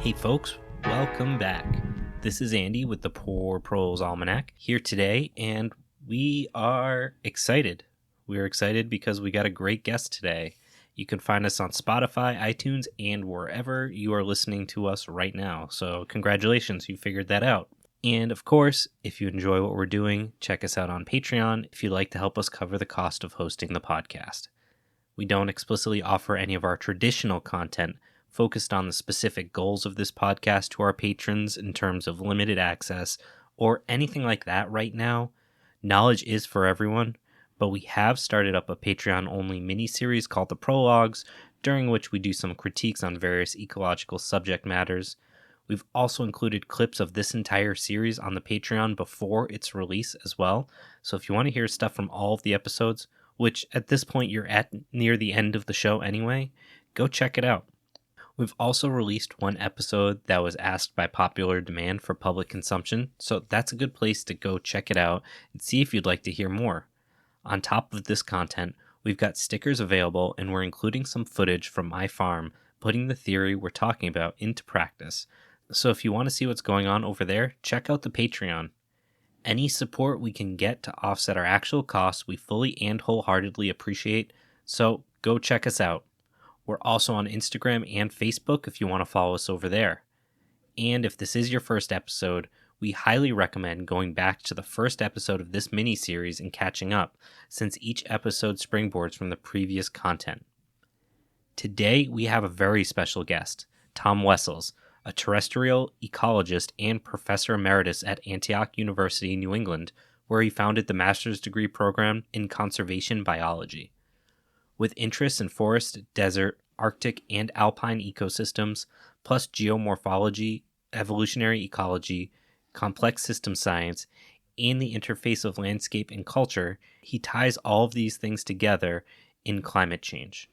Hey folks, welcome back. This is Andy with the Poor Proles Almanac here today, and we are excited. We're excited because we got a great guest today. You can find us on Spotify, iTunes, and wherever you are listening to us right now. So congratulations, you figured that out. And of course, if you enjoy what we're doing, check us out on Patreon if you'd like to help us cover the cost of hosting the podcast. We don't explicitly offer any of our traditional content focused on the specific goals of this podcast to our patrons in terms of limited access or anything like that right now. Knowledge is for everyone, but we have started up a Patreon-only mini-series called The Prologues, during which we do some critiques on various ecological subject matters. We've also included clips of this entire series on the Patreon before its release as well, so if you want to hear stuff from all of the episodes, which at this point you're at near the end of the show anyway, go check it out. We've also released one episode that was asked by popular demand for public consumption, so that's a good place to go check it out and see if you'd like to hear more. On top of this content, we've got stickers available, and we're including some footage from my farm, putting the theory we're talking about into practice. So if you want to see what's going on over there, check out the Patreon. Any support we can get to offset our actual costs, we fully and wholeheartedly appreciate, so go check us out. We're also on Instagram and Facebook if you want to follow us over there. And if this is your first episode, we highly recommend going back to the first episode of this mini-series and catching up, since each episode springboards from the previous content. Today, we have a very special guest, Tom Wessels, a terrestrial ecologist and professor emeritus at Antioch University, New England, where he founded the master's degree program in conservation biology. With interests in forest, desert, Arctic, and alpine ecosystems, plus geomorphology, evolutionary ecology, complex system science, and the interface of landscape and culture, he ties all of these things together in climate change.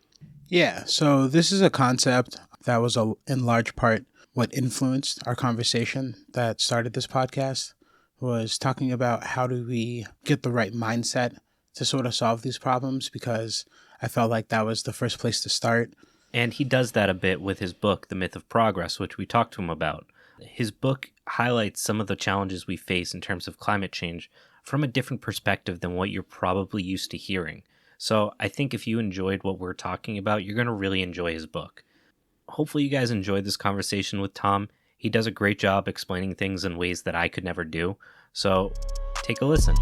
Yeah, so this is a concept that was in large part what influenced our conversation that started this podcast, was talking about how do we get the right mindset to sort of solve these problems, because I felt like that was the first place to start. And he does that a bit with his book, The Myth of Progress, which we talked to him about. His book highlights some of the challenges we face in terms of climate change from a different perspective than what you're probably used to hearing. So I think if you enjoyed what we're talking about, you're going to really enjoy his book. Hopefully you guys enjoyed this conversation with Tom. He does a great job explaining things in ways that I could never do. So take a listen.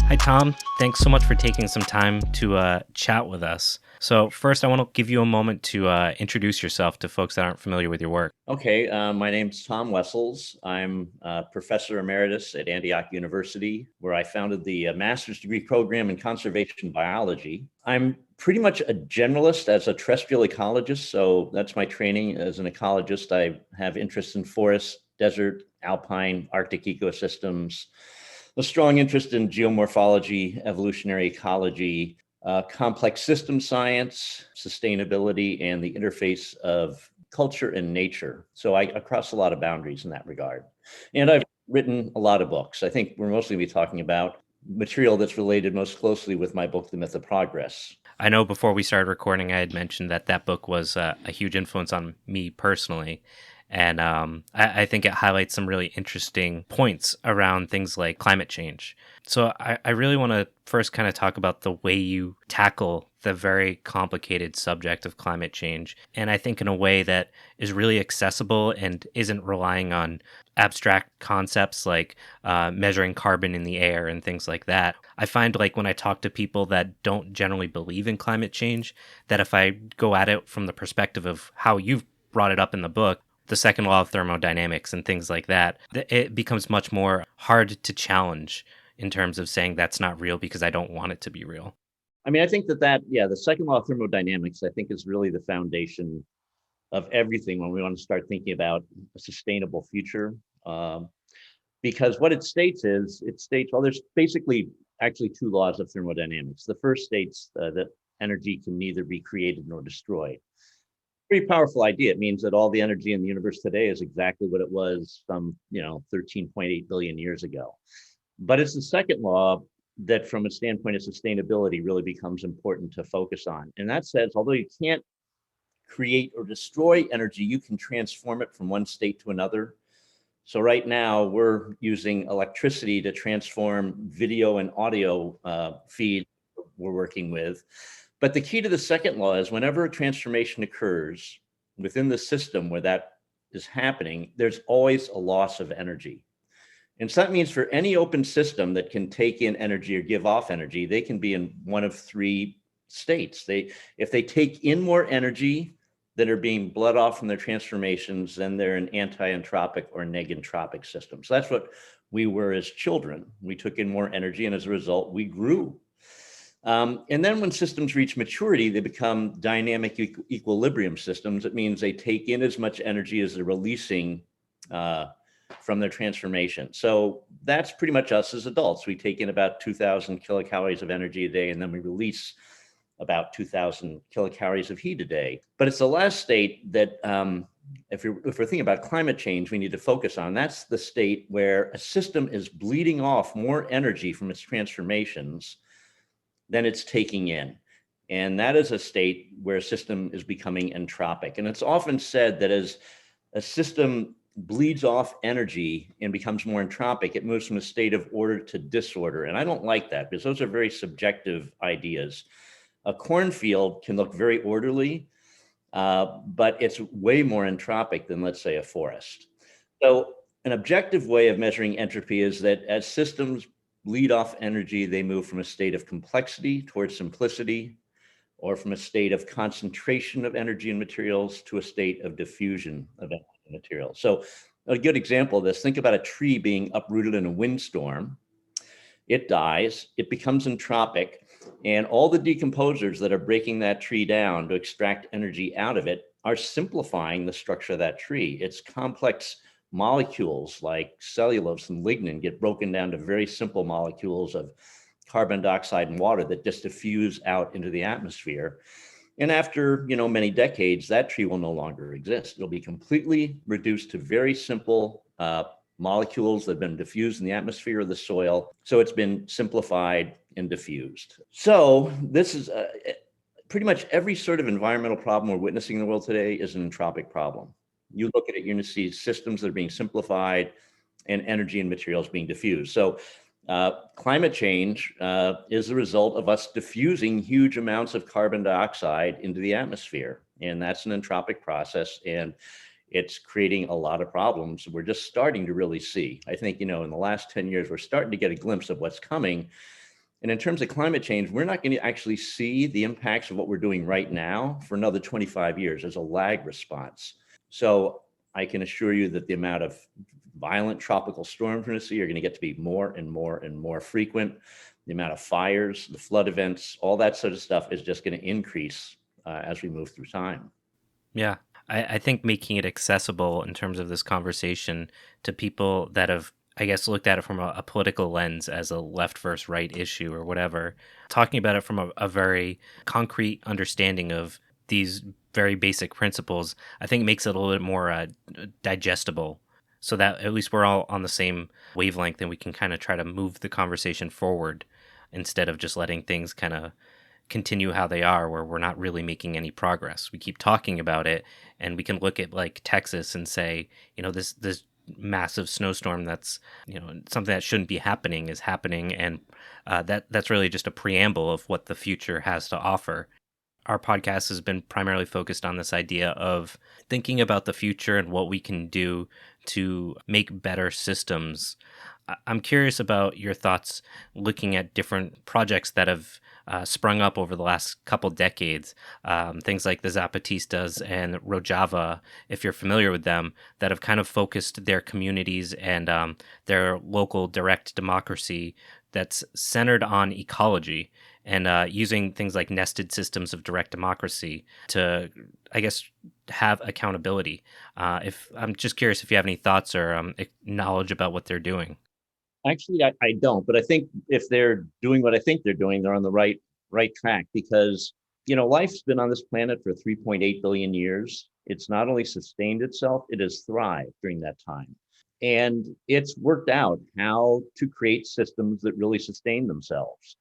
Hi, Tom. Thanks so much for taking some time to chat with us. So first, I want to give you a moment to introduce yourself to folks that aren't familiar with your work. Okay, my name's Tom Wessels. I'm a professor emeritus at Antioch University, where I founded the master's degree program in conservation biology. I'm pretty much a generalist as a terrestrial ecologist, so that's my training as an ecologist. I have interest in forests, desert, alpine, Arctic ecosystems, a strong interest in geomorphology, evolutionary ecology, complex system science, sustainability, and the interface of culture and nature. So I cross a lot of boundaries in that regard. And I've written a lot of books. I think we're mostly going to be talking about material that's related most closely with my book, The Myth of Progress. I know before we started recording, I had mentioned that book was a huge influence on me personally. And I think it highlights some really interesting points around things like climate change. So I really want to first kind of talk about the way you tackle the very complicated subject of climate change. And I think in a way that is really accessible and isn't relying on abstract concepts like measuring carbon in the air and things like that. I find like when I talk to people that don't generally believe in climate change, that if I go at it from the perspective of how you've brought it up in the book, the second law of thermodynamics and things like that, it becomes much more hard to challenge in terms of saying that's not real because I don't want it to be real. I mean, I think the second law of thermodynamics, I think, is really the foundation of everything when we want to start thinking about a sustainable future. Because what it states, well, there's basically actually two laws of thermodynamics. The first states that energy can neither be created nor destroyed. Pretty powerful idea. It means that all the energy in the universe today is exactly what it was some, 13.8 billion years ago. But it's the second law that from a standpoint of sustainability really becomes important to focus on. And that says, although you can't create or destroy energy, you can transform it from one state to another. So right now we're using electricity to transform video and audio feed we're working with. But the key to the second law is whenever a transformation occurs within the system where that is happening, there's always a loss of energy. And so that means for any open system that can take in energy or give off energy, they can be in one of three states. If they take in more energy that are being bled off from their transformations, then they're an anti-entropic or negentropic system. So that's what we were as children. We took in more energy, and as a result, we grew. And then when systems reach maturity, they become dynamic equilibrium systems. It means they take in as much energy as they're releasing from their transformation. So that's pretty much us as adults. We take in about 2,000 kilocalories of energy a day, and then we release about 2,000 kilocalories of heat a day. But it's the last state that, if we're thinking about climate change, we need to focus on. That's the state where a system is bleeding off more energy from its transformations than it's taking in. And that is a state where a system is becoming entropic. And it's often said that as a system bleeds off energy and becomes more entropic, it moves from a state of order to disorder. And I don't like that because those are very subjective ideas. A cornfield can look very orderly, but it's way more entropic than, let's say, a forest. So an objective way of measuring entropy is that as systems bleed off energy, they move from a state of complexity towards simplicity, or from a state of concentration of energy and materials to a state of diffusion of energy and materials. So a good example of this, think about a tree being uprooted in a windstorm. It dies, it becomes entropic, and all the decomposers that are breaking that tree down to extract energy out of it are simplifying the structure of that tree. Its complex molecules like cellulose and lignin get broken down to very simple molecules of carbon dioxide and water that just diffuse out into the atmosphere. And after, many decades, that tree will no longer exist. It'll be completely reduced to very simple molecules that have been diffused in the atmosphere of the soil. So it's been simplified and diffused. So this is pretty much every sort of environmental problem we're witnessing in the world today is an entropic problem. You look at it, you're going to see systems that are being simplified and energy and materials being diffused. So climate change is the result of us diffusing huge amounts of carbon dioxide into the atmosphere. And that's an entropic process. And it's creating a lot of problems we're just starting to really see. I think, in the last 10 years, we're starting to get a glimpse of what's coming. And in terms of climate change, we're not going to actually see the impacts of what we're doing right now for another 25 years. There's a lag response. So I can assure you that the amount of violent tropical storms we're going to see are going to get to be more and more and more frequent. The amount of fires, the flood events, all that sort of stuff is just going to increase as we move through time. Yeah. I think making it accessible in terms of this conversation to people that have, I guess, looked at it from a political lens as a left versus right issue or whatever, talking about it from a very concrete understanding of these very basic principles, I think makes it a little bit more digestible, so that at least we're all on the same wavelength and we can kind of try to move the conversation forward instead of just letting things kind of continue how they are, where we're not really making any progress. We keep talking about it, and we can look at like Texas and say, this massive snowstorm that's something that shouldn't be happening is happening, and that's really just a preamble of what the future has to offer. Our podcast has been primarily focused on this idea of thinking about the future and what we can do to make better systems. I'm curious about your thoughts looking at different projects that have sprung up over the last couple decades, things like the Zapatistas and Rojava, if you're familiar with them, that have kind of focused their communities and their local direct democracy that's centered on ecology and using things like nested systems of direct democracy to, I guess, have accountability. If I'm just curious if you have any thoughts or knowledge about what they're doing. Actually, I don't, but I think if they're doing what I think they're doing, they're on the right track, because life's been on this planet for 3.8 billion years. It's not only sustained itself, it has thrived during that time. And it's worked out how to create systems that really sustain themselves.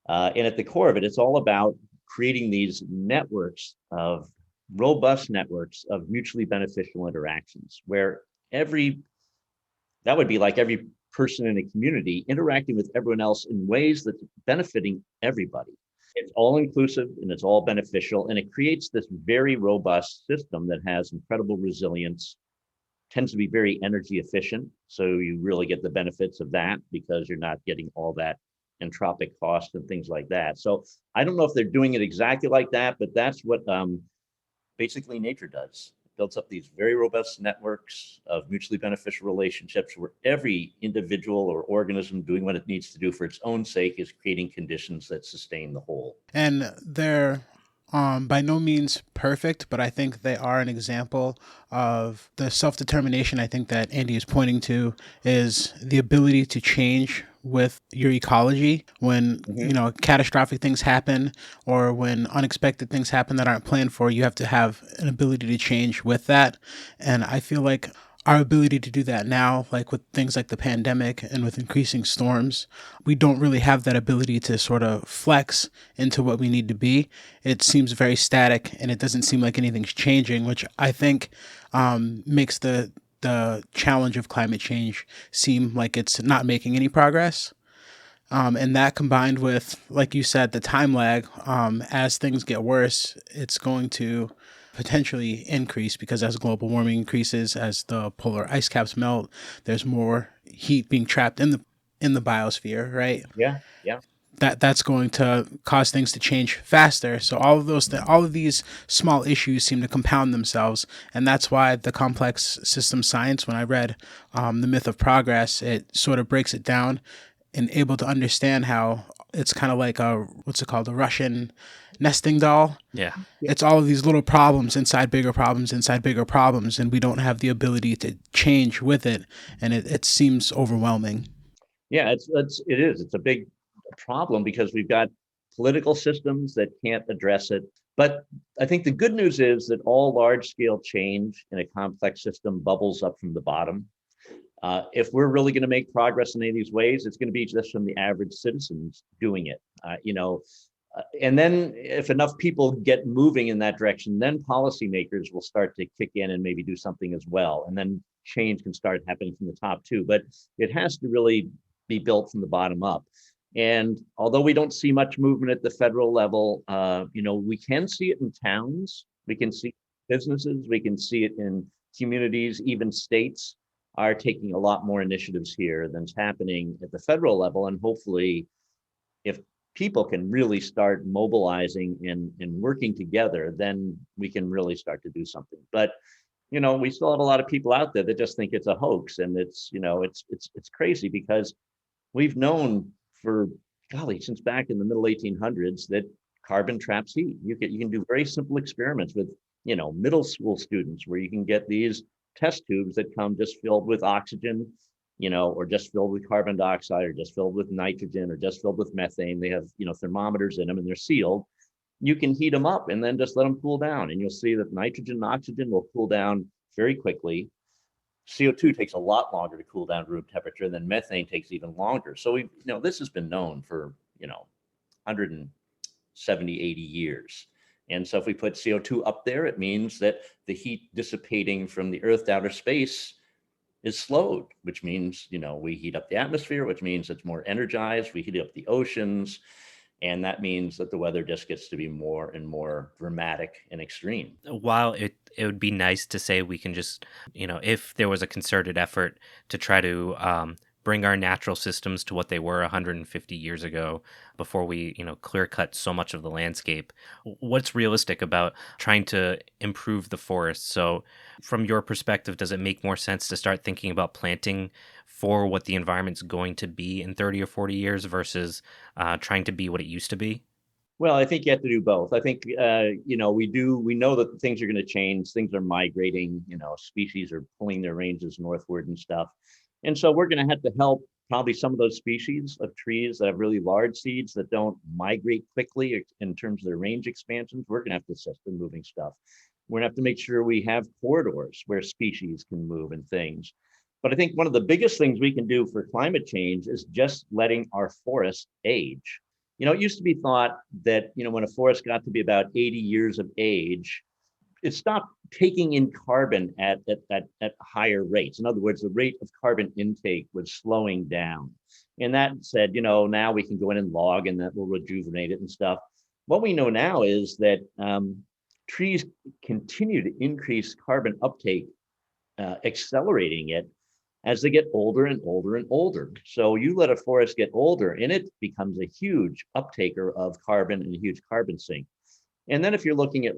And at the core of it, it's all about creating these networks of robust networks of mutually beneficial interactions where that would be like every person in a community interacting with everyone else in ways that's benefiting everybody. It's all inclusive and it's all beneficial, and it creates this very robust system that has incredible resilience, tends to be very energy efficient. So you really get the benefits of that because you're not getting all that entropic cost and things like that. So I don't know if they're doing it exactly like that, but that's what basically nature does. It builds up these very robust networks of mutually beneficial relationships where every individual or organism doing what it needs to do for its own sake is creating conditions that sustain the whole. And they're by no means perfect, but I think they are an example of the self-determination I think that Andy is pointing to is the ability to change with your ecology when catastrophic things happen or when unexpected things happen that aren't planned for. You have to have an ability to change with that, and I feel like our ability to do that now, like with things like the pandemic and with increasing storms, we don't really have that ability to sort of flex into what we need to be. It seems very static and it doesn't seem like anything's changing, which I think makes the challenge of climate change seem like it's not making any progress. And that combined with, like you said, the time lag, as things get worse, it's going to potentially increase because as global warming increases, as the polar ice caps melt, there's more heat being trapped in the biosphere, right? Yeah, yeah. That's going to cause things to change faster. So all of these small issues seem to compound themselves, and that's why the complex system science. When I read the Myth of Progress, it sort of breaks it down and able to understand how it's kind of like a what's it called, a Russian nesting doll. Yeah. It's all of these little problems inside bigger problems inside bigger problems, and we don't have the ability to change with it, and it seems overwhelming. Yeah, it is. It's a big problem because we've got political systems that can't address it. But I think the good news is that all large scale change in a complex system bubbles up from the bottom. If we're really going to make progress in any of these ways, it's going to be just from the average citizens doing it. And then if enough people get moving in that direction, then policymakers will start to kick in and maybe do something as well. And then change can start happening from the top too. But it has to really be built from the bottom up. And although we don't see much movement at the federal level, we can see it in towns, we can see businesses, we can see it in communities, even states are taking a lot more initiatives here than's happening at the federal level. And hopefully, if people can really start mobilizing and working together, then we can really start to do something. But we still have a lot of people out there that just think it's a hoax, and it's crazy because we've known for golly since back in the middle 1800s that carbon traps heat. You can do very simple experiments with middle school students where you can get these test tubes that come just filled with oxygen, or just filled with carbon dioxide, or just filled with nitrogen, or just filled with methane. They have thermometers in them and they're sealed. You can heat them up and then just let them cool down, and you'll see that nitrogen and oxygen will cool down very quickly. CO2 takes a lot longer to cool down to room temperature, and then methane takes even longer. So this has been known for 170, 80 years. And so if we put CO2 up there, it means that the heat dissipating from the Earth to outer space is slowed, which means we heat up the atmosphere, which means it's more energized. We heat up the oceans. And that means that the weather just gets to be more and more dramatic and extreme. While it would be nice to say we can just, if there was a concerted effort to try to bring our natural systems to what they were 150 years ago before we, clear cut so much of the landscape, what's realistic about trying to improve the forest? So from your perspective, does it make more sense to start thinking about planting for what the environment's going to be in 30 or 40 years versus trying to be what it used to be? Well, I think you have to do both. I think, we know that things are going to change. Things are migrating, species are pulling their ranges northward and stuff. And so we're going to have to help probably some of those species of trees that have really large seeds that don't migrate quickly in terms of their range expansions. We're going to have to assist in moving stuff. We're going to have to make sure we have corridors where species can move and things. But I think one of the biggest things we can do for climate change is just letting our forests age. It used to be thought that, when a forest got to be about 80 years of age, it stopped taking in carbon at higher rates. In other words, the rate of carbon intake was slowing down. And that said, now we can go in and log and that will rejuvenate it and stuff. What we know now is that trees continue to increase carbon uptake, accelerating it as they get older and older and older. So you let a forest get older and it becomes a huge uptaker of carbon and a huge carbon sink. And then if you're looking at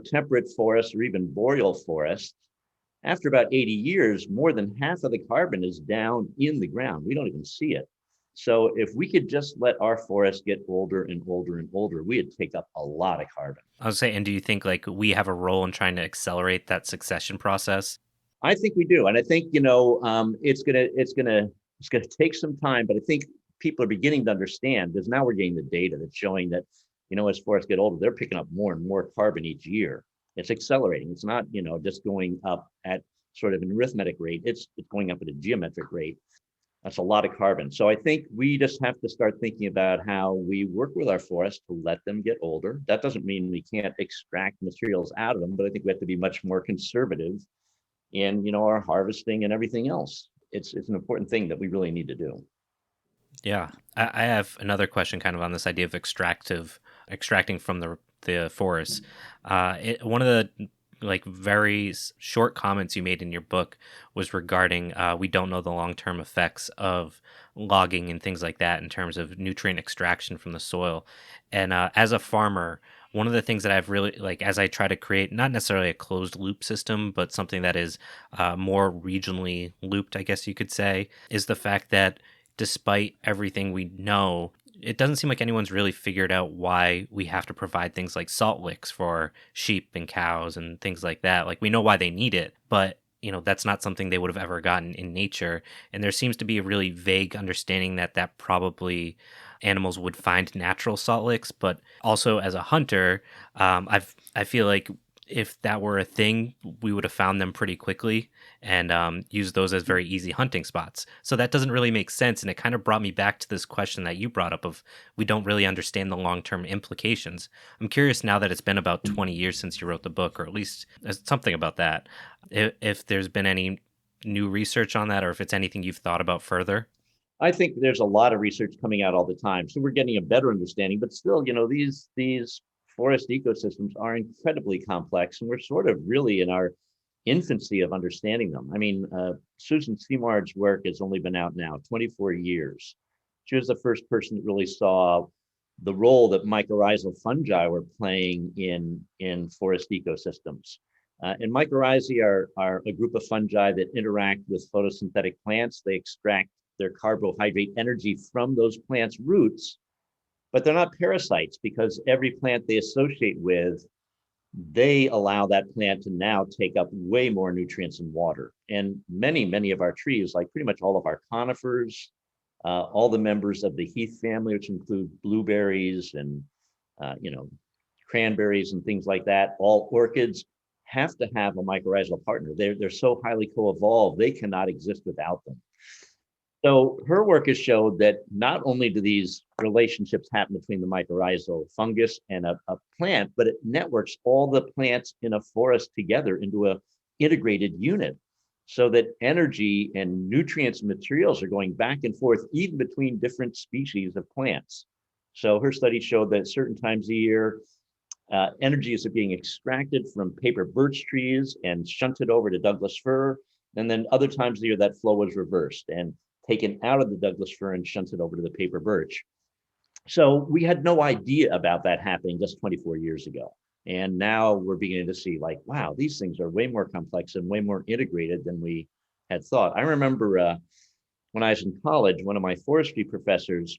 temperate forests or even boreal forests, after about 80 years, more than half of the carbon is down in the ground. We don't even see it. So if we could just let our forests get older and older and older, we'd take up a lot of carbon. I was saying, and do you think we have a role in trying to accelerate that succession process? I think we do, and I think it's gonna take some time, but I think people are beginning to understand because now we're getting the data that's showing that as forests get older, they're picking up more and more carbon each year. It's accelerating. It's not just going up at sort of an arithmetic rate. It's going up at a geometric rate. That's a lot of carbon. So I think we just have to start thinking about how we work with our forests to let them get older. That doesn't mean we can't extract materials out of them, but I think we have to be much more conservative in our harvesting and everything else. It's an important thing that we really need to do. Yeah, I have another question, kind of on this idea of extracting from the forest. One of the very short comments you made in your book was regarding we don't know the long-term effects of logging and things like that in terms of nutrient extraction from the soil. And as a farmer, one of the things that I've really as I try to create not necessarily a closed loop system, but something that is more regionally looped, I guess you could say, is the fact that despite everything we know, it doesn't seem like anyone's really figured out why we have to provide things like salt licks for sheep and cows and things like that. Like, we know why they need it, but that's not something they would have ever gotten in nature. And there seems to be a really vague understanding that probably animals would find natural salt licks. But also, as a hunter, I feel like if that were a thing, we would have found them pretty quickly and used those as very easy hunting spots. So that doesn't really make sense. And it kind of brought me back to this question that you brought up of we don't really understand the long-term implications. I'm curious, now that it's been about 20 years since you wrote the book, or at least something about that, if there's been any new research on that, or if it's anything you've thought about further. I think there's a lot of research coming out all the time. So we're getting a better understanding, but still, these forest ecosystems are incredibly complex, and we're sort of really in our infancy of understanding them. I mean, Susan Seymour's work has only been out now 24 years. She was the first person that really saw the role that mycorrhizal fungi were playing in forest ecosystems. And mycorrhizae are a group of fungi that interact with photosynthetic plants. They extract their carbohydrate energy from those plants' roots, but they're not parasites because every plant they associate with, they allow that plant to now take up way more nutrients and water. And many of our trees, like pretty much all of our conifers, all the members of the heath family, which include blueberries and cranberries and things like that, all orchids have to have a mycorrhizal partner. They're so highly co-evolved, they cannot exist without them. So her work has showed that not only do these relationships happen between the mycorrhizal fungus and a plant, but it networks all the plants in a forest together into an integrated unit so that energy and nutrients and materials are going back and forth even between different species of plants. So her study showed that at certain times of year, energies are being extracted from paper birch trees and shunted over to Douglas fir. And then other times of the year, that flow was reversed and taken out of the Douglas fir and shunted over to the paper birch. So we had no idea about that happening just 24 years ago. And now we're beginning to see wow, these things are way more complex and way more integrated than we had thought. I remember when I was in college, one of my forestry professors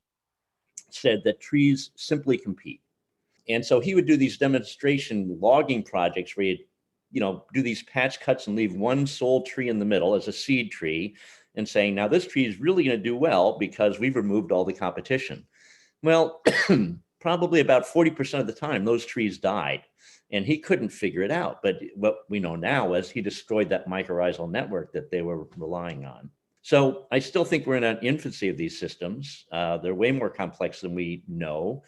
said that trees simply compete. And so he would do these demonstration logging projects where he'd do these patch cuts and leave one sole tree in the middle as a seed tree and saying, now this tree is really going to do well because we've removed all the competition. Well, probably about 40% of the time, those trees died and he couldn't figure it out. But what we know now is he destroyed that mycorrhizal network that they were relying on. So I still think we're in an infancy of these systems. They're way more complex than we know.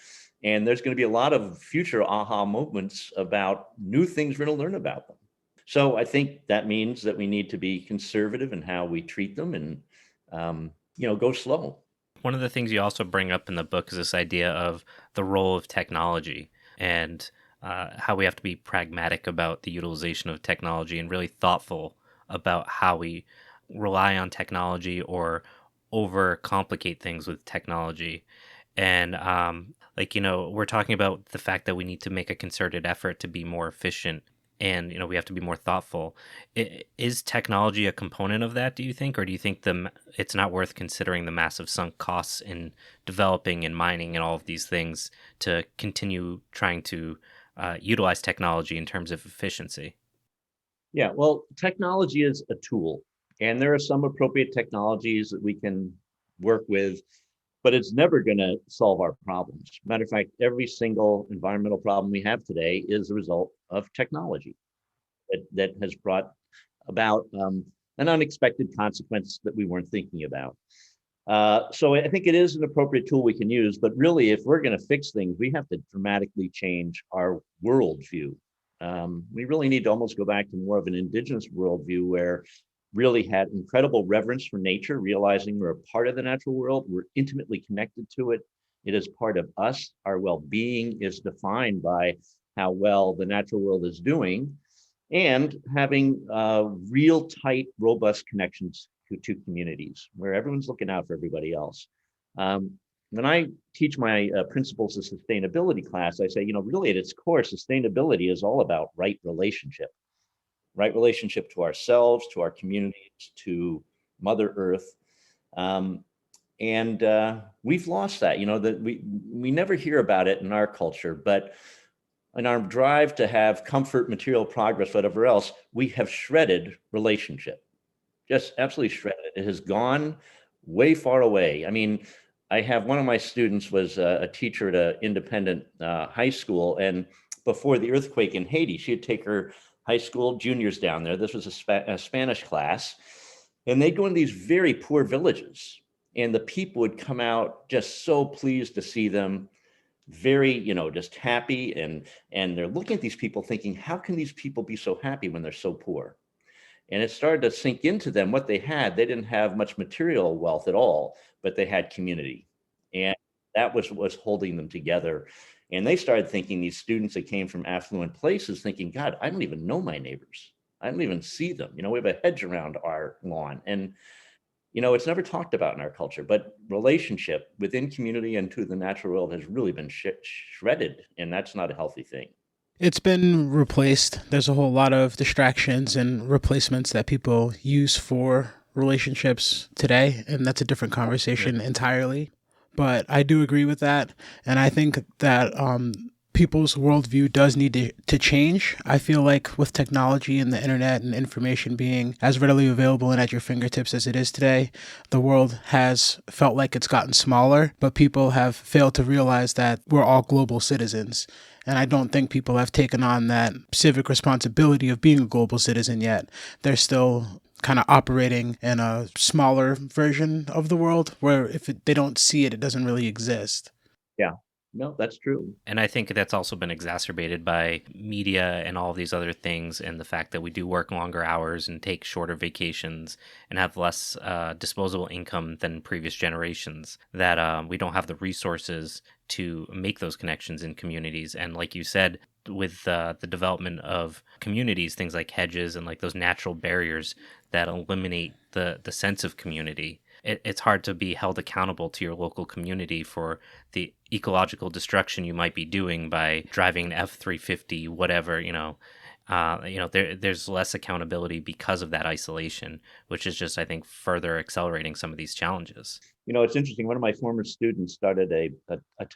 And there's going to be a lot of future aha moments about new things we're going to learn about them. So I think that means that we need to be conservative in how we treat them and, go slow. One of the things you also bring up in the book is this idea of the role of technology and how we have to be pragmatic about the utilization of technology and really thoughtful about how we rely on technology or overcomplicate things with technology. And we're talking about the fact that we need to make a concerted effort to be more efficient, and we have to be more thoughtful. Is technology a component of that, do you think, or do you think it's not worth considering the massive sunk costs in developing and mining and all of these things to continue trying to utilize technology in terms of efficiency? Yeah, well, technology is a tool, and there are some appropriate technologies that we can work with, but it's never going to solve our problems. Matter of fact, every single environmental problem we have today is a result of technology that has brought about an unexpected consequence that we weren't thinking about. So I think it is an appropriate tool we can use, but really, if we're going to fix things, we have to dramatically change our worldview. We really need to almost go back to more of an indigenous worldview where really had incredible reverence for nature, realizing we're a part of the natural world, we're intimately connected to it. It is part of us. Our well-being is defined by how well the natural world is doing, and having real tight, robust connections to communities where everyone's looking out for everybody else. When I teach my principles of sustainability class, I say, really at its core, sustainability is all about right relationship to ourselves, to our communities, to Mother Earth. And we've lost that, that we never hear about it in our culture, but in our drive to have comfort, material progress, whatever else, we have shredded relationship, just absolutely shredded. It has gone way far away. I mean, I have one of my students was a teacher at an independent high school, and before the earthquake in Haiti, she'd take her high school juniors down there. This was a Spanish class, and they'd go into these very poor villages, and the people would come out just so pleased to see them, very, just happy, and they're looking at these people thinking, how can these people be so happy when they're so poor? And it started to sink into them what they had. They didn't have much material wealth at all, but they had community. And that was holding them together. And they started thinking, these students that came from affluent places, thinking, God, I don't even know my neighbors. I don't even see them. We have a hedge around our lawn. And it's never talked about in our culture, but relationship within community and to the natural world has really been shredded, and that's not a healthy thing. It's been replaced. There's a whole lot of distractions and replacements that people use for relationships today, and that's a different conversation entirely. But I do agree with that, and I think that people's worldview does need to change. I feel like with technology and the internet and information being as readily available and at your fingertips as it is today, the world has felt like it's gotten smaller, but people have failed to realize that we're all global citizens. And I don't think people have taken on that civic responsibility of being a global citizen yet. They're still kind of operating in a smaller version of the world where they don't see it, it doesn't really exist. Yeah. No, that's true. And I think that's also been exacerbated by media and all these other things, and the fact that we do work longer hours and take shorter vacations and have less disposable income than previous generations, that we don't have the resources to make those connections in communities. And like you said, with the development of communities, things like hedges and like those natural barriers that eliminate the sense of community, it's hard to be held accountable to your local community for the ecological destruction you might be doing by driving an F-350, whatever, there's less accountability because of that isolation, which is just, I think, further accelerating some of these challenges. It's interesting. One of my former students started a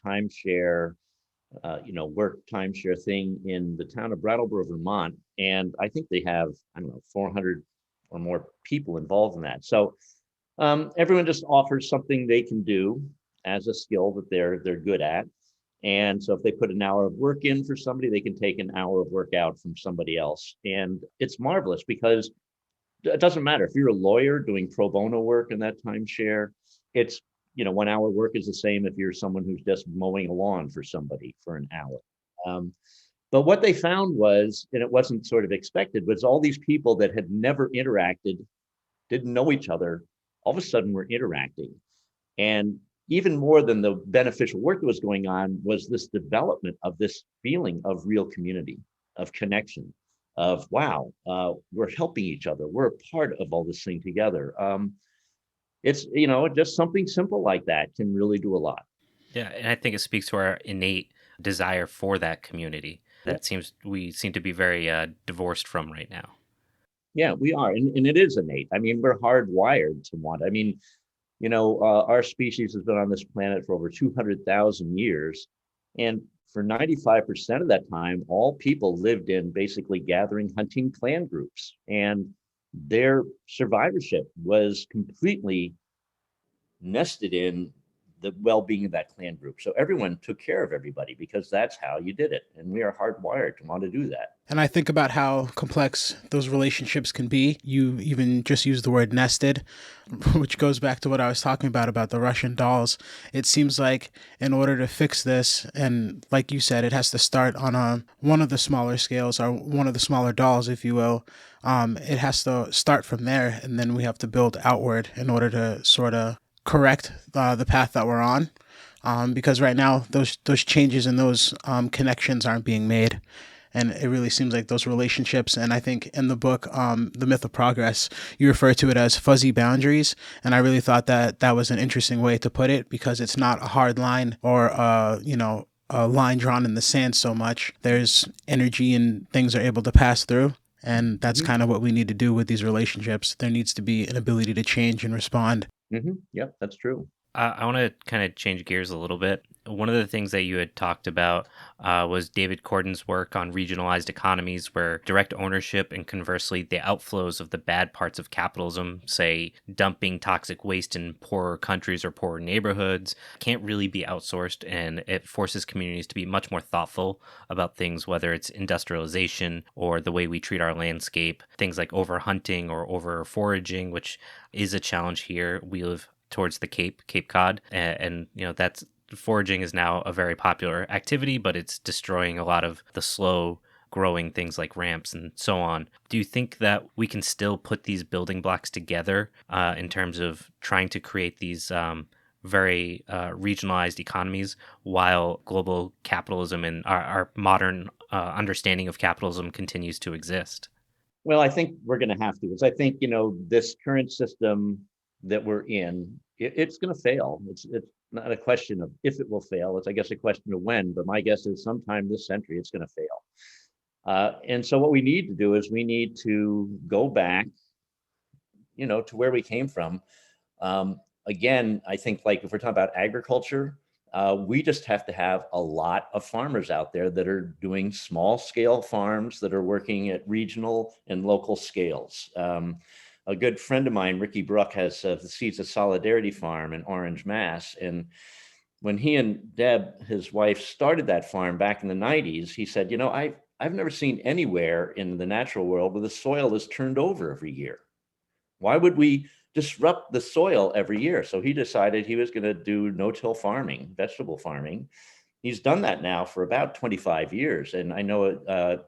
timeshare, work timeshare thing in the town of Brattleboro, Vermont. And I think they have, 400 or more people involved in that. So everyone just offers something they can do as a skill that they're good at. And so if they put an hour of work in for somebody, they can take an hour of work out from somebody else. And it's marvelous because it doesn't matter if you're a lawyer doing pro bono work in that timeshare, it's 1 hour work is the same if you're someone who's just mowing a lawn for somebody for an hour. But what they found was, and it wasn't sort of expected, was all these people that had never interacted, didn't know each other, all of a sudden were interacting. And even more than the beneficial work that was going on was this development of this feeling of real community, of connection, of wow, we're helping each other. We're a part of all this thing together. It's, just something simple like that can really do a lot. Yeah, and I think it speaks to our innate desire for that community Yeah, that we seem to be very divorced from right now. yeah, we are. And it is innate. I mean, we're hardwired to want. I mean, our species has been on this planet for over 200,000 years. And for 95% of that time, all people lived in basically gathering hunting clan groups. And their survivorship was completely nested in the well-being of that clan group. So everyone took care of everybody because that's how you did it. And we are hardwired to want to do that. And I think about how complex those relationships can be. You even just used the word nested, which goes back to what I was talking about the Russian dolls. It seems like in order to fix this, and like you said, it has to start on one of the smaller scales, or one of the smaller dolls, if you will. It has to start from there, and then we have to build outward in order to sort of correct the path that we're on. Because right now those changes and those connections aren't being made. And it really seems like those relationships, and I think in the book, The Myth of Progress, you refer to it as fuzzy boundaries. And I really thought that that was an interesting way to put it, because it's not a hard line or, a line drawn in the sand so much. There's energy and things are able to pass through. And that's kind of what we need to do with these relationships. There needs to be an ability to change and respond. Yep, that's true. I want to kind of change gears a little bit. One of the things that you had talked about was David Corden's work on regionalized economies, where direct ownership and conversely the outflows of the bad parts of capitalism, say dumping toxic waste in poorer countries or poorer neighborhoods, can't really be outsourced, and it forces communities to be much more thoughtful about things, whether it's industrialization or the way we treat our landscape, things like overhunting or over foraging, which is a challenge here. We live towards the Cape Cod, and that's foraging is now a very popular activity, but it's destroying a lot of the slow growing things like ramps and so on. Do you think that we can still put these building blocks together in terms of trying to create these very regionalized economies while global capitalism and our modern understanding of capitalism continues to exist? Well, I think we're going to have to, because I think, this current system that we're in, it's going to fail. It's not a question of if it will fail. It's, I guess, a question of when. But my guess is sometime this century, it's going to fail. And so what we need to do is we need to go back, to where we came from. Again, I think, like, if we're talking about agriculture, we just have to have a lot of farmers out there that are doing small scale farms that are working at regional and local scales. A good friend of mine, Ricky Bruck, has the Seeds of Solidarity farm in Orange, Mass. And when he and Deb, his wife, started that farm back in the 90s, he said, I've never seen anywhere in the natural world where the soil is turned over every year. Why would we disrupt the soil every year? So he decided he was going to do no-till farming, vegetable farming. He's done that now for about 25 years. And I know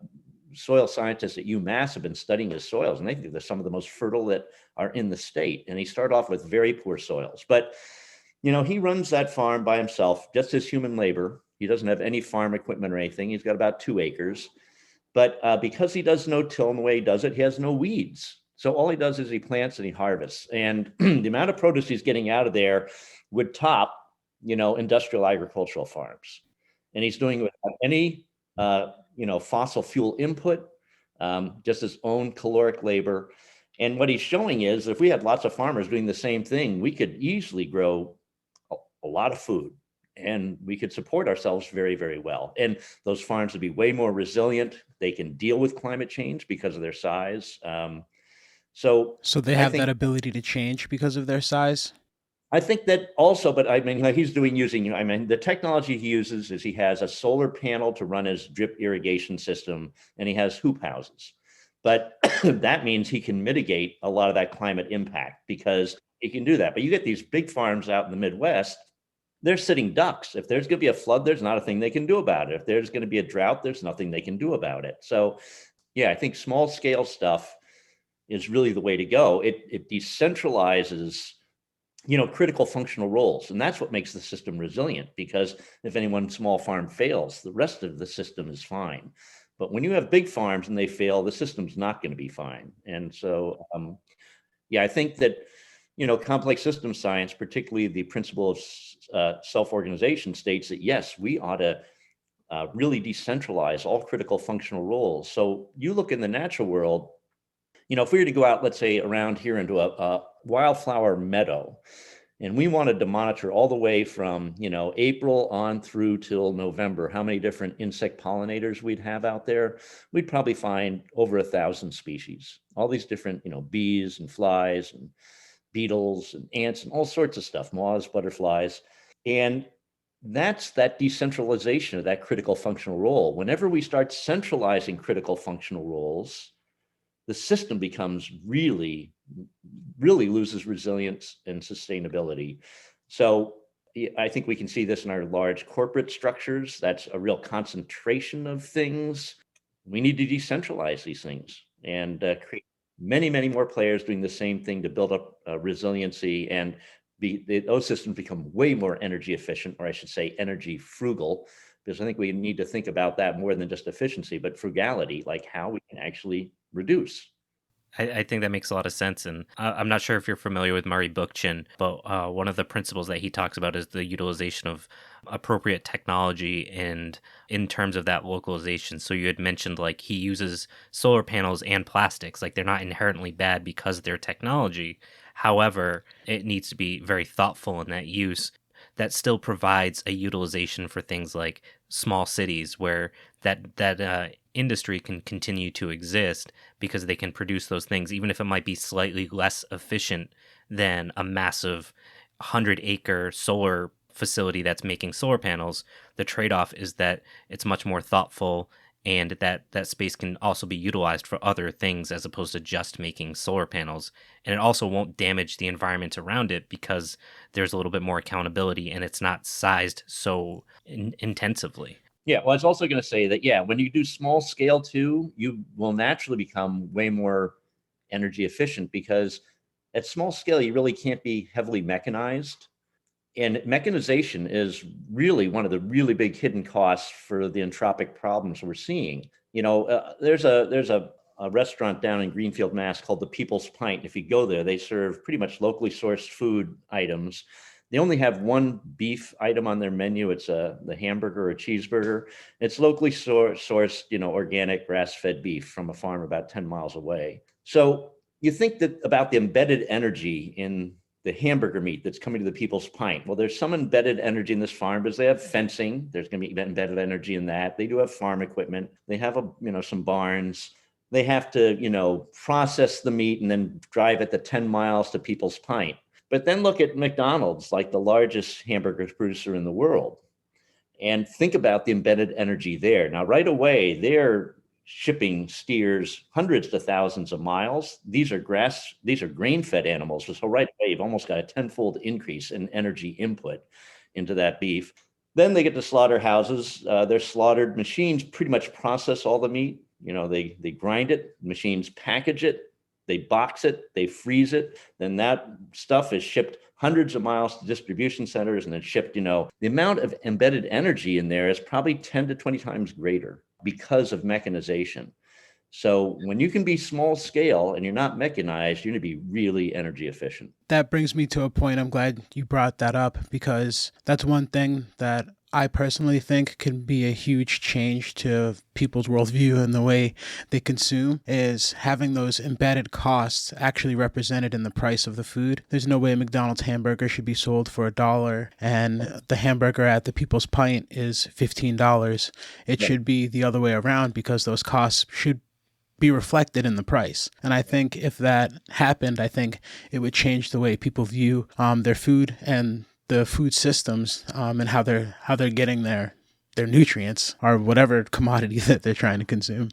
soil scientists at UMass have been studying his soils, and they think they're some of the most fertile that are in the state. And he started off with very poor soils. But, he runs that farm by himself, just as human labor. He doesn't have any farm equipment or anything. He's got about 2 acres. But because he does no-till in the way he does it, he has no weeds. So all he does is he plants and he harvests. And the amount of produce he's getting out of there would top, industrial agricultural farms. And he's doing it without any, fossil fuel input, just his own caloric labor. And what he's showing is if we had lots of farmers doing the same thing, we could easily grow a lot of food and we could support ourselves very, very well. And those farms would be way more resilient. They can deal with climate change because of their size. So they have that ability to change because of their size? I think that also, but I mean, he's the technology he uses is he has a solar panel to run his drip irrigation system, and he has hoop houses. But that means he can mitigate a lot of that climate impact because you can do that. But you get these big farms out in the Midwest, they're sitting ducks. If there's going to be a flood, there's not a thing they can do about it. If there's going to be a drought, there's nothing they can do about it. So, yeah, I think small scale stuff is really the way to go. It decentralizes, critical functional roles. And that's what makes the system resilient, because if any one small farm fails, the rest of the system is fine. But when you have big farms and they fail, the system's not going to be fine. And so, yeah, I think that, complex system science, particularly the principle of self-organization, states that, yes, we ought to really decentralize all critical functional roles. So you look in the natural world, if we were to go out, let's say around here into a wildflower meadow, and we wanted to monitor all the way from, April on through till November, how many different insect pollinators we'd have out there, we'd probably find over 1,000 species, all these different, bees and flies and beetles and ants and all sorts of stuff, moths, butterflies. And that's that decentralization of that critical functional role. Whenever we start centralizing critical functional roles, the system becomes really loses resilience and sustainability. So I think we can see this in our large corporate structures. That's a real concentration of things. We need to decentralize these things and create many, many more players doing the same thing to build up resiliency, and those systems become way more energy efficient, or I should say energy frugal, because I think we need to think about that more than just efficiency, but frugality, like how we can actually reduce. I think that makes a lot of sense. And I'm not sure if you're familiar with Murray Bookchin, but one of the principles that he talks about is the utilization of appropriate technology and in terms of that localization. So you had mentioned like he uses solar panels and plastics, like they're not inherently bad because they're technology. However, it needs to be very thoughtful in that use. That still provides a utilization for things like small cities where that industry can continue to exist because they can produce those things, even if it might be slightly less efficient than a massive 100-acre solar facility that's making solar panels. The trade-off is that it's much more thoughtful, and that space can also be utilized for other things as opposed to just making solar panels. And it also won't damage the environment around it because there's a little bit more accountability and it's not sized so intensively. Yeah, well, I was also going to say that, yeah, when you do small scale too, you will naturally become way more energy efficient, because at small scale, you really can't be heavily mechanized. And mechanization is really one of the really big hidden costs for the entropic problems we're seeing. There's a restaurant down in Greenfield, Mass called the People's Pint. If you go there, they serve pretty much locally sourced food items. They only have one beef item on their menu. It's the hamburger or a cheeseburger. It's locally sourced, organic grass-fed beef from a farm about 10 miles away. So you think that about the embedded energy in the hamburger meat that's coming to the People's Pint. Well, there's some embedded energy in this farm because they have fencing. There's going to be embedded energy in that. They do have farm equipment. They have some barns. They have to, process the meat and then drive it the 10 miles to People's Pint. But then look at McDonald's, like the largest hamburger producer in the world, and think about the embedded energy there. Now, right away, they're shipping steers hundreds to thousands of miles. These are grain-fed animals. So right away, you've almost got a tenfold increase in energy input into that beef. Then they get to slaughterhouses. Their slaughtered machines pretty much process all the meat. They grind it, machines package it, they box it, they freeze it. Then that stuff is shipped hundreds of miles to distribution centers and then shipped, the amount of embedded energy in there is probably 10 to 20 times greater because of mechanization. So when you can be small scale and you're not mechanized, you're going to be really energy efficient. That brings me to a point. I'm glad you brought that up, because that's one thing that I personally think can be a huge change to people's worldview and the way they consume, is having those embedded costs actually represented in the price of the food. There's no way a McDonald's hamburger should be sold for $1 and the hamburger at the People's Pint is $15. It should be the other way around, because those costs should be reflected in the price. And I think if that happened, I think it would change the way people view their food and the food systems, and how they're getting their nutrients or whatever commodity that they're trying to consume.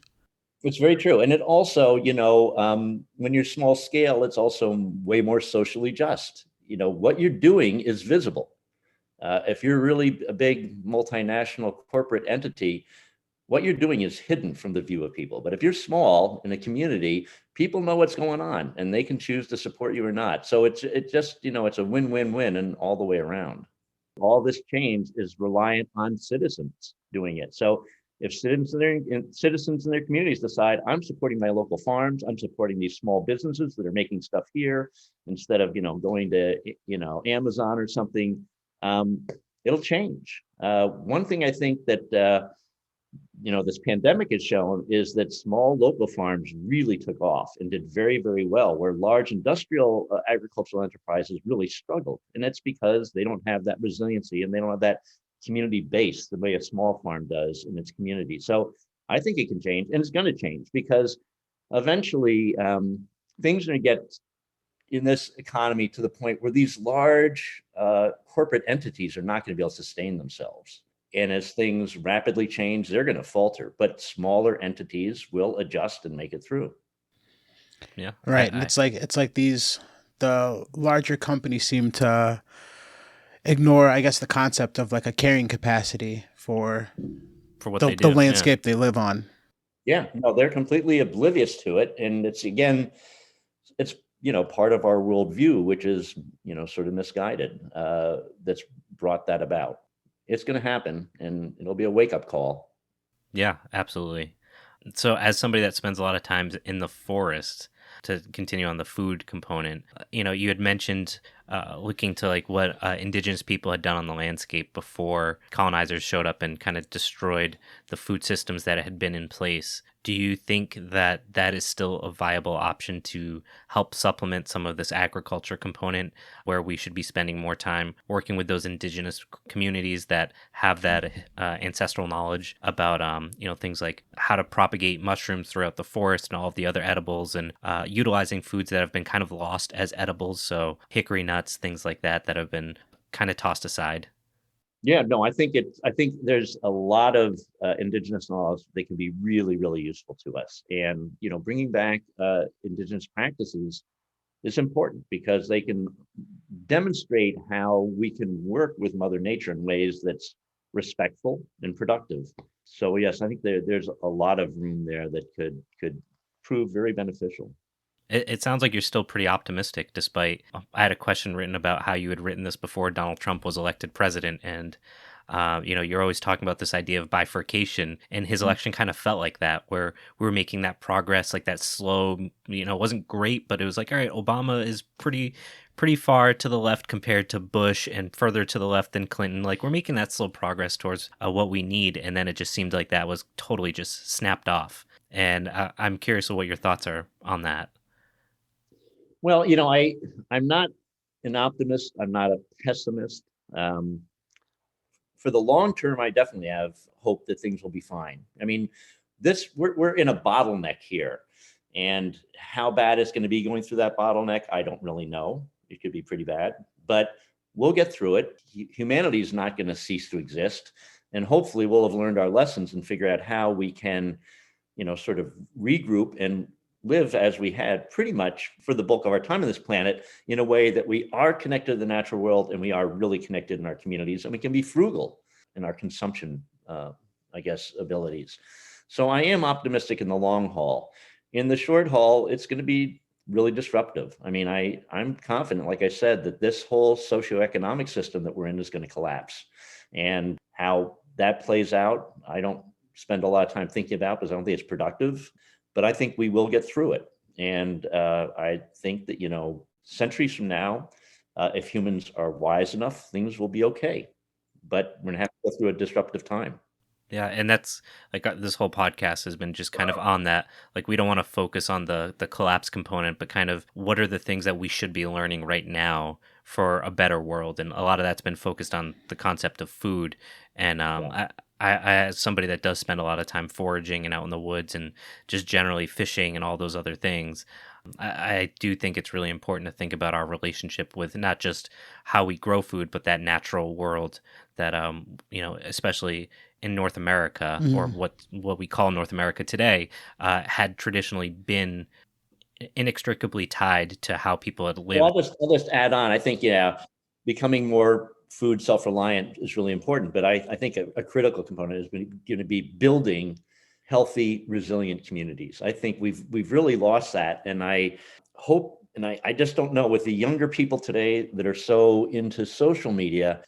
It's very true. And it also, when you're small scale, it's also way more socially just. What you're doing is visible. If you're really a big multinational corporate entity, what you're doing is hidden from the view of people. But if you're small in a community, people know what's going on and they can choose to support you or not. So it just, it's a win-win-win and all the way around. All this change is reliant on citizens doing it. So if citizens in their communities decide, I'm supporting my local farms, I'm supporting these small businesses that are making stuff here instead of going to Amazon or something, it'll change. One thing I think that this pandemic has shown is that small local farms really took off and did very, very well, where large industrial agricultural enterprises really struggled. And that's because they don't have that resiliency and they don't have that community base the way a small farm does in its community. So I think it can change, and it's going to change because eventually things are going to get in this economy to the point where these large corporate entities are not going to be able to sustain themselves. And as things rapidly change, they're going to falter, but smaller entities will adjust and make it through. Yeah. Right. And it's like the larger companies seem to ignore, I guess, the concept of like a carrying capacity for what the they do. landscape they live on. Yeah, no, they're completely oblivious to it. And it's part of our worldview, which is, sort of misguided, that's brought that about. It's going to happen and it'll be a wake-up call. Yeah, absolutely. So as somebody that spends a lot of time in the forest, to continue on the food component, you had mentioned looking to like what indigenous people had done on the landscape before colonizers showed up and kind of destroyed the food systems that had been in place. Do you think that that is still a viable option to help supplement some of this agriculture component, where we should be spending more time working with those indigenous communities that have that ancestral knowledge about, things like how to propagate mushrooms throughout the forest and all of the other edibles, and utilizing foods that have been kind of lost as edibles, so hickory nuts, things like that have been kind of tossed aside? Yeah, no, I think there's a lot of indigenous knowledge that can be really, really useful to us. And, bringing back indigenous practices is important because they can demonstrate how we can work with Mother Nature in ways that's respectful and productive. So yes, I think there's a lot of room there that could prove very beneficial. It sounds like you're still pretty optimistic, despite I had a question written about how you had written this before Donald Trump was elected president. And, you're always talking about this idea of bifurcation, and his election kind of felt like that, where we were making that progress, like that slow, it wasn't great, but it was like, all right, Obama is pretty far to the left compared to Bush and further to the left than Clinton. Like, we're making that slow progress towards what we need. And then it just seemed like that was totally just snapped off. And I'm curious of what your thoughts are on that. Well, I'm not an optimist. I'm not a pessimist. For the long term, I definitely have hope that things will be fine. I mean, we're in a bottleneck here, and how bad it's going to be going through that bottleneck, I don't really know. It could be pretty bad, but we'll get through it. Humanity is not going to cease to exist, and hopefully, we'll have learned our lessons and figure out how we can, sort of regroup and live as we had pretty much for the bulk of our time on this planet, in a way that we are connected to the natural world and we are really connected in our communities, and we can be frugal in our consumption, abilities. So I am optimistic in the long haul. In the short haul, it's going to be really disruptive. I mean, I'm confident, like I said, that this whole socioeconomic system that we're in is going to collapse. And how that plays out, I don't spend a lot of time thinking about because I don't think it's productive. But I think we will get through it. And I think that, centuries from now, if humans are wise enough, things will be okay. But we're going to have to go through a disruptive time. Yeah, and that's like this whole podcast has been just kind of on that. Like, we don't want to focus on the collapse component, but kind of what are the things that we should be learning right now for a better world. And a lot of that's been focused on the concept of food. And I, as somebody that does spend a lot of time foraging and out in the woods and just generally fishing and all those other things, I do think it's really important to think about our relationship with not just how we grow food, but that natural world that, especially in North America, or what we call North America today, had traditionally been inextricably tied to how people had lived. Well, I'll just add on. I think, becoming more food self-reliant is really important, but I think a critical component is going to be building healthy, resilient communities. I think we've really lost that, and I hope, and I just don't know, with the younger people today that are so into social media,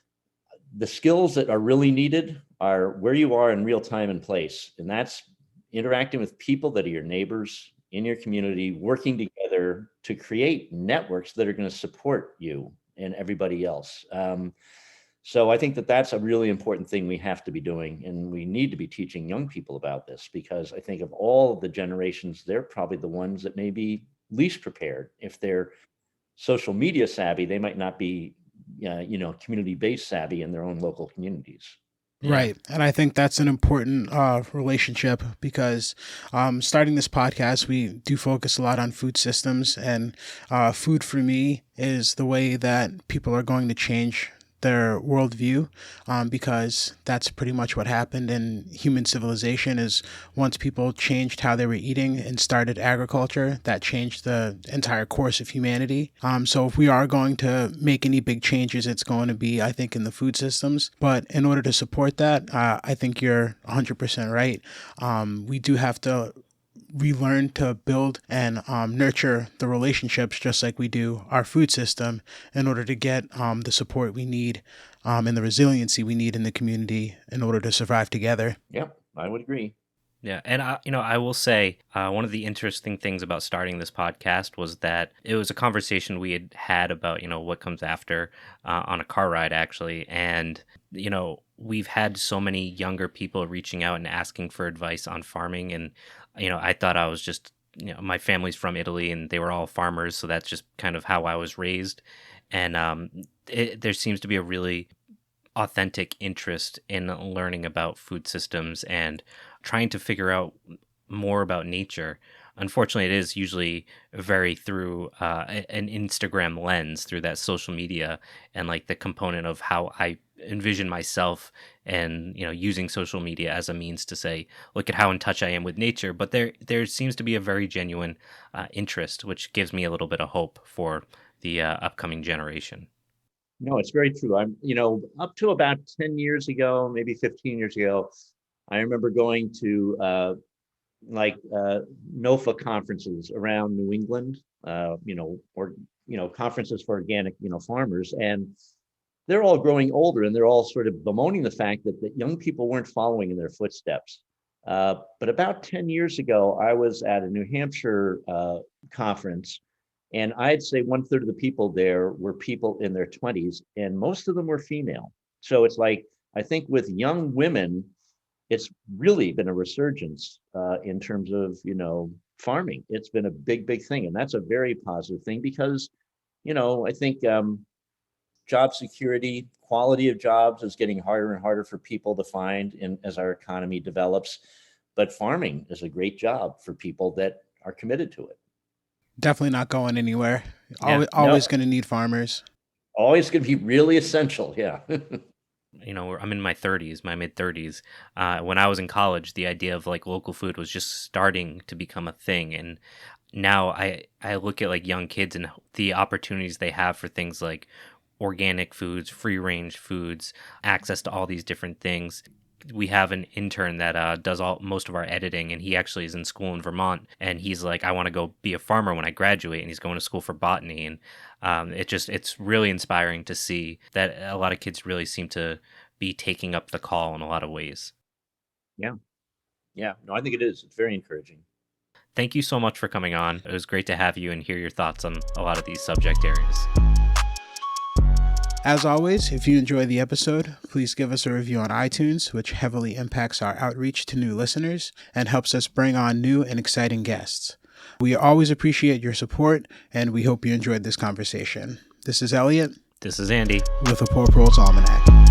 the skills that are really needed are where you are in real time and place, and that's interacting with people that are your neighbors in your community, working together to create networks that are going to support you and everybody else. So I think that that's a really important thing we have to be doing, and we need to be teaching young people about this, because I think of all of the generations, they're probably the ones that may be least prepared. If they're social media savvy, they might not be, community-based savvy in their own local communities. Right. And I think that's an important relationship, because starting this podcast, we do focus a lot on food systems, and food for me is the way that people are going to change their worldview, because that's pretty much what happened in human civilization. Is once people changed how they were eating and started agriculture, that changed the entire course of humanity. So if we are going to make any big changes, it's going to be, I think, in the food systems. But in order to support that, I think you're 100% right. We do have to relearn to build and nurture the relationships, just like we do our food system, in order to get the support we need and the resiliency we need in the community in order to survive together. Yep, I would agree. Yeah, and I will say one of the interesting things about starting this podcast was that it was a conversation we had about what comes after on a car ride, actually, and we've had so many younger people reaching out and asking for advice on farming, and I thought I was just, my family's from Italy and they were all farmers, so that's just kind of how I was raised, and there seems to be a really authentic interest in learning about food systems and trying to figure out more about nature. Unfortunately, it is usually very through an Instagram lens, through that social media, and like the component of how I envision myself, and using social media as a means to say, look at how in touch I am with nature. But there seems to be a very genuine interest, which gives me a little bit of hope for the upcoming generation. No, it's very true. I'm, up to about 10 years ago, maybe 15 years ago, I remember going to NOFA conferences around New England, conferences for organic, farmers, and they're all growing older, and they're all sort of bemoaning the fact that young people weren't following in their footsteps. But about 10 years ago, I was at a New Hampshire conference, and I'd say 1/3 of the people there were people in their 20s, and most of them were female. So it's like, I think with young women, it's really been a resurgence in terms of, farming. It's been a big, big thing. And that's a very positive thing, because, I think job security, quality of jobs is getting harder and harder for people to find as our economy develops. But farming is a great job for people that are committed to it. Definitely not going anywhere. Yeah. Always going to need farmers. Always going to be really essential. Yeah. I'm in my 30s, my mid 30s. When I was in college, the idea of like local food was just starting to become a thing. And now I look at like young kids and the opportunities they have for things like organic foods, free range foods, access to all these different things. We have an intern that does most of our editing, and he actually is in school in Vermont, and he's like, I want to go be a farmer when I graduate, and he's going to school for botany. And it's really inspiring to see that a lot of kids really seem to be taking up the call in a lot of ways. Yeah. No, I think it is. It's very encouraging. Thank you so much for coming on. It was great to have you and hear your thoughts on a lot of these subject areas. As always, if you enjoyed the episode, please give us a review on iTunes, which heavily impacts our outreach to new listeners and helps us bring on new and exciting guests. We always appreciate your support, and we hope you enjoyed this conversation. This is Elliot. This is Andy. With the Poor Proles Almanac.